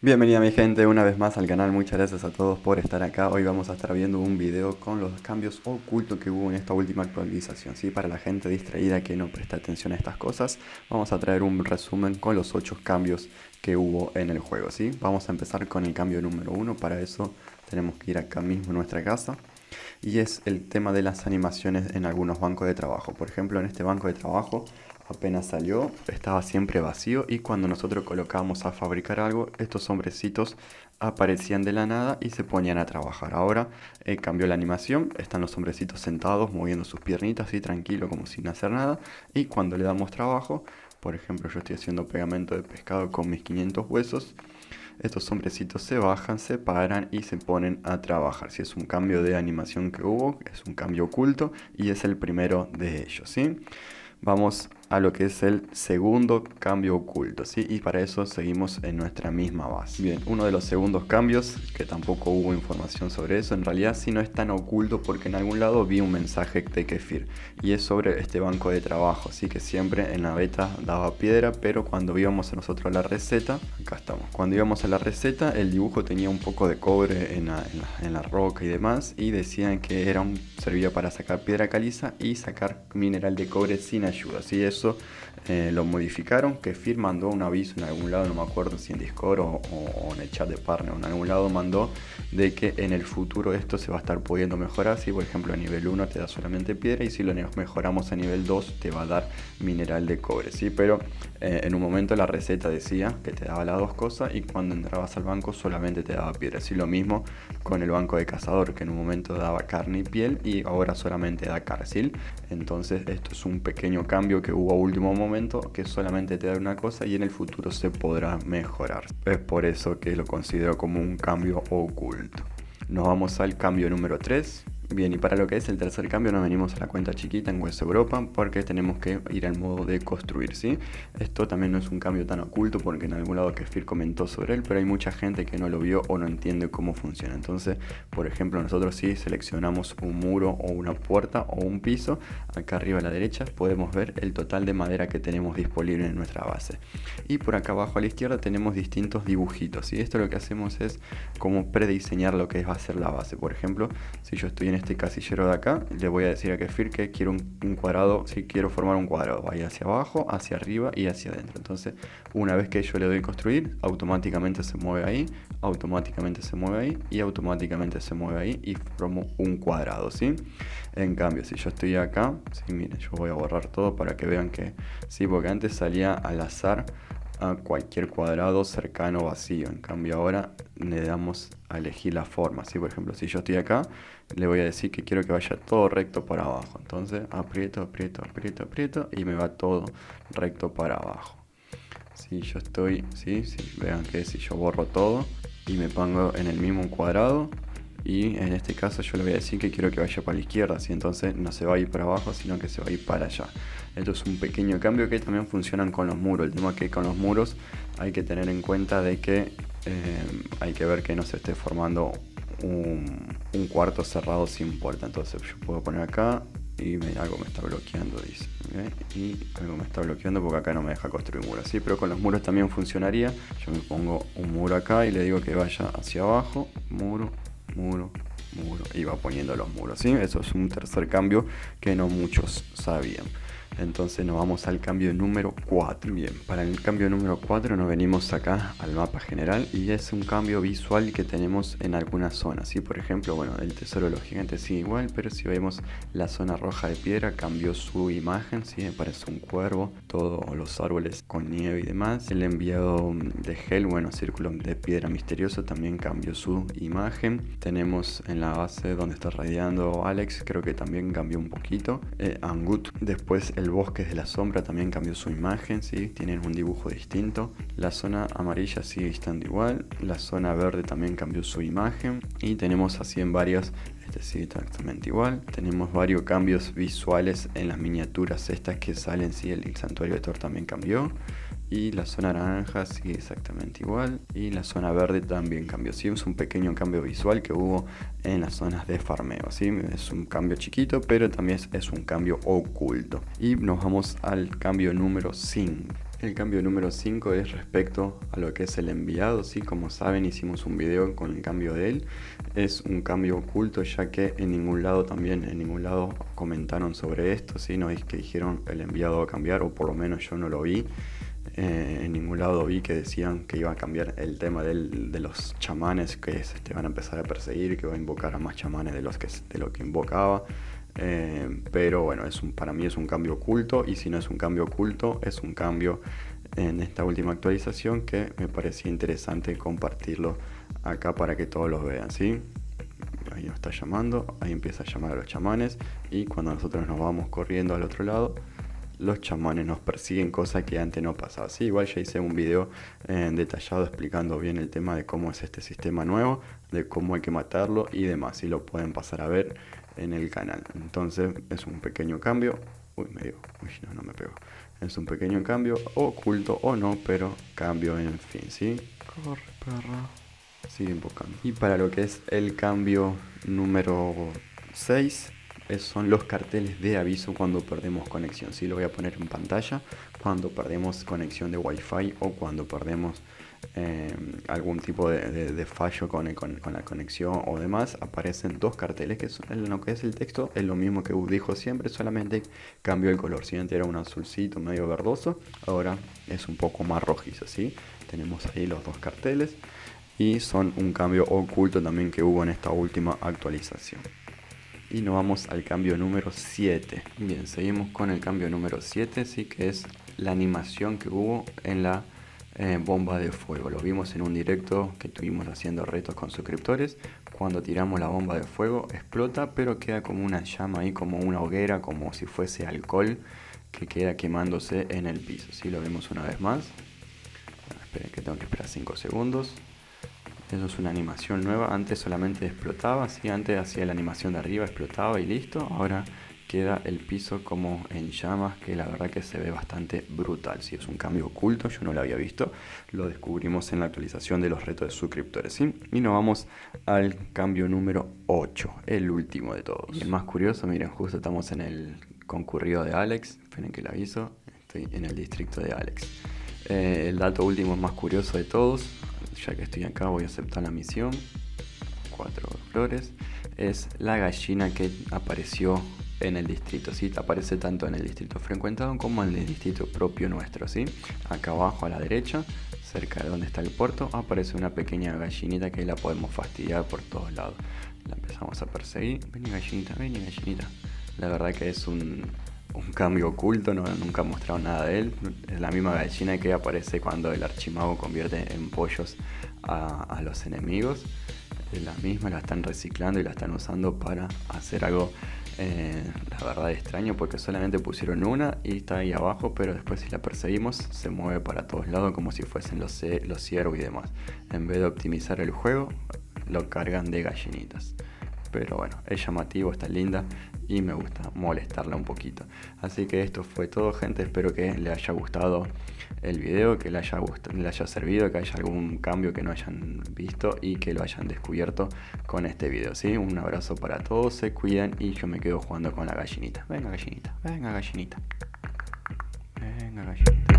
Bienvenida mi gente una vez más al canal, muchas gracias a todos por estar acá. Hoy vamos a estar viendo un video con los cambios ocultos que hubo en esta última actualización, ¿sí? Para la gente distraída que no presta atención a estas cosas, vamos a traer un resumen con los 8 cambios que hubo en el juego, ¿sí? Vamos a empezar con el cambio número 1, para eso tenemos que ir acá mismo a nuestra casa. Y es el tema de las animaciones en algunos bancos de trabajo. Por ejemplo, en este banco de trabajo apenas salió, estaba siempre vacío y cuando nosotros colocábamos a fabricar algo, estos hombrecitos aparecían de la nada y se ponían a trabajar. Ahora cambió la animación, están los hombrecitos sentados moviendo sus piernitas así tranquilo como sin hacer nada, y cuando le damos trabajo, por ejemplo yo estoy haciendo pegamento de pescado con mis 500 huesos, estos hombrecitos se bajan, se paran y se ponen a trabajar. Si es un cambio de animación que hubo, es un cambio oculto y es el primero de ellos, ¿sí? Vamos a lo que es el segundo cambio oculto, ¿sí? Y para eso seguimos en nuestra misma base. Bien, uno de los segundos cambios, que tampoco hubo información sobre eso, en realidad sí no es tan oculto porque en algún lado vi un mensaje de Kefir y es sobre este banco de trabajo, así que siempre en la beta daba piedra, pero cuando íbamos a nosotros la receta, acá estamos, cuando íbamos a la receta el dibujo tenía un poco de cobre en la roca y demás, y decían que servía para sacar piedra caliza y sacar mineral de cobre sin ayuda, ¿sí? Eso lo modificaron. Kefir mandó un aviso en algún lado, no me acuerdo si en Discord o en el chat de partner, o en algún lado mandó de que en el futuro esto se va a estar pudiendo mejorar. Si por ejemplo a nivel 1 te da solamente piedra y si lo mejoramos a nivel 2 te va a dar mineral de cobre, ¿sí? Pero en un momento la receta decía que te daba las dos cosas y cuando entrabas al banco solamente te daba piedra. Así lo mismo con el banco de cazador, que en un momento daba carne y piel y ahora solamente da cárcel. Entonces esto es un pequeño cambio que hubo a último momento, que solamente te da una cosa y en el futuro se podrá mejorar. Es por eso que lo considero como un cambio oculto. Nos vamos al cambio número 3. Bien, y para lo que es el tercer cambio nos venimos a la cuenta chiquita en West Europa porque tenemos que ir al modo de construir, ¿sí? Esto también no es un cambio tan oculto porque en algún lado Kefir comentó sobre él, pero hay mucha gente que no lo vio o no entiende cómo funciona. Entonces, por ejemplo, nosotros si seleccionamos un muro o una puerta o un piso, acá arriba a la derecha podemos ver el total de madera que tenemos disponible en nuestra base. Y por acá abajo a la izquierda tenemos distintos dibujitos, y esto lo que hacemos es como prediseñar lo que va a ser la base. Por ejemplo, si yo estoy en este casillero de acá, le voy a decir a Kefir que quiero un cuadrado, si quiero formar un cuadrado, vaya hacia abajo, hacia arriba y hacia adentro. Entonces, una vez que yo le doy construir, automáticamente se mueve ahí, automáticamente se mueve ahí y automáticamente se mueve ahí y formo un cuadrado, ¿sí? En cambio, si yo estoy acá, sí, miren, yo voy a borrar todo para que vean que sí, porque antes salía al azar a cualquier cuadrado cercano vacío. En cambio ahora le damos a elegir la forma, ¿sí? Por ejemplo, si yo estoy acá, le voy a decir que quiero que vaya todo recto para abajo. Entonces aprieto, aprieto, aprieto, aprieto y me va todo recto para abajo. Si yo estoy, ¿sí? Vean que si yo borro todo y me pongo en el mismo cuadrado, y en este caso yo le voy a decir que quiero que vaya para la izquierda, así entonces no se va a ir para abajo sino que se va a ir para allá. Esto es un pequeño cambio que también funcionan con los muros. El tema es que con los muros hay que tener en cuenta de que hay que ver que no se esté formando un cuarto cerrado sin puerta. Entonces yo puedo poner acá y algo me está bloqueando, dice, ¿okay? Y algo me está bloqueando porque acá no me deja construir muros, ¿sí? Pero con los muros también funcionaría. Yo me pongo un muro acá y le digo que vaya hacia abajo, muro, muro, muro, y va poniendo los muros, ¿sí? Eso es un tercer cambio que no muchos sabían. Entonces nos vamos al cambio número 4. Bien, para el cambio número 4 nos venimos acá al mapa general y es un cambio visual que tenemos en algunas zonas, ¿sí? Por ejemplo, bueno, el tesoro de los gigantes sigue igual, pero si vemos la zona roja de piedra cambió su imagen, ¿sí? Parece un cuervo, todos los árboles con nieve y demás. El enviado de Hel, bueno, círculo de piedra misterioso, también cambió su imagen. Tenemos en la base donde está radiando Alex, creo que también cambió un poquito. Angut, después el bosque de la sombra también cambió su imagen, ¿sí? Tienen un dibujo distinto. La zona amarilla sigue estando igual. La zona verde también cambió su imagen. Y tenemos así en varios, este sigue exactamente igual. Tenemos varios cambios visuales en las miniaturas estas que salen, ¿sí? El santuario de Thor también cambió. Y la zona naranja sigue exactamente igual. Y la zona verde también cambió. Sí, es un pequeño cambio visual que hubo en las zonas de farmeo, ¿sí? Es un cambio chiquito, pero también es un cambio oculto. Y nos vamos al cambio número 5. El cambio número 5 es respecto a lo que es el enviado, ¿sí? Como saben, hicimos un video con el cambio de él. Es un cambio oculto, ya que en ningún lado comentaron sobre esto, ¿sí? No es que dijeron el enviado va a cambiar, o por lo menos yo no lo vi. En ningún lado vi que decían que iba a cambiar el tema de los chamanes, que van a empezar a perseguir, que va a invocar a más chamanes de lo que invocaba. Pero bueno, para mí es un cambio oculto, y si no es un cambio oculto, es un cambio en esta última actualización que me parecía interesante compartirlo acá para que todos los vean, ¿sí? Ahí nos está llamando, ahí empieza a llamar a los chamanes, y cuando nosotros nos vamos corriendo al otro lado, los chamanes nos persiguen, cosa que antes no pasaba. Sí, igual ya hice un video detallado explicando bien el tema de cómo es este sistema nuevo, de cómo hay que matarlo y demás, y lo pueden pasar a ver en el canal. Entonces es un pequeño cambio. No me pego. Es un pequeño cambio, oculto o no, pero cambio en fin, ¿sí? Corre, perra. Sigue invocando. Y para lo que es el cambio número 6, son los carteles de aviso cuando perdemos conexión. Sí, lo voy a poner en pantalla. Cuando perdemos conexión de Wi-Fi, o cuando perdemos algún tipo de fallo con la conexión o demás, aparecen dos carteles que son, en lo que es el texto es lo mismo que dijo siempre, solamente cambió el color. Si antes era un azulcito medio verdoso, ahora es un poco más rojizo, ¿sí? Tenemos ahí los dos carteles, y son un cambio oculto también que hubo en esta última actualización. Y nos vamos al cambio número 7. Bien, seguimos con el cambio número 7, sí, que es la animación que hubo en la bomba de fuego. Lo vimos en un directo que estuvimos haciendo retos con suscriptores. Cuando tiramos la bomba de fuego explota, pero queda como una llama ahí, como una hoguera, como si fuese alcohol que queda quemándose en el piso. ¿Sí? Lo vemos una vez más. Esperen que tengo que esperar 5 segundos. Eso es una animación nueva. Antes solamente explotaba, ¿sí? Antes hacía la animación de arriba, explotaba y listo. Ahora queda el piso como en llamas, que la verdad que se ve bastante brutal. ¿Sí? Es un cambio oculto, yo no lo había visto. Lo descubrimos en la actualización de los retos de suscriptores, ¿sí? Y nos vamos al cambio número 8, el último de todos. Y el más curioso, miren, justo estamos en el concurrido de Alex. Esperen que le aviso, estoy en el distrito de Alex. El dato último más curioso de todos, ya que estoy acá voy a aceptar la misión. 4 flores. Es la gallina que apareció en el distrito, ¿sí? Aparece tanto en el distrito frecuentado como en el distrito propio nuestro, ¿sí? Acá abajo a la derecha, cerca de donde está el puerto, aparece una pequeña gallinita que la podemos fastidiar por todos lados. La empezamos a perseguir. Vení gallinita, vení gallinita. La verdad que es un cambio oculto, nunca mostraron nada de él. Es la misma gallina que aparece cuando el archimago convierte en pollos a los enemigos. Es la misma, la están reciclando y la están usando para hacer algo, la verdad, extraño, porque solamente pusieron una y está ahí abajo, pero después si la perseguimos se mueve para todos lados como si fuesen los ciervos y demás. En vez de optimizar el juego, lo cargan de gallinitas. Pero bueno, es llamativo, está linda y me gusta molestarla un poquito. Así que esto fue todo, gente. Espero que les haya gustado el video, que les haya servido, que haya algún cambio que no hayan visto y que lo hayan descubierto con este video, ¿sí? Un abrazo para todos, se cuidan y yo me quedo jugando con la gallinita. Venga gallinita, venga gallinita. Venga gallinita.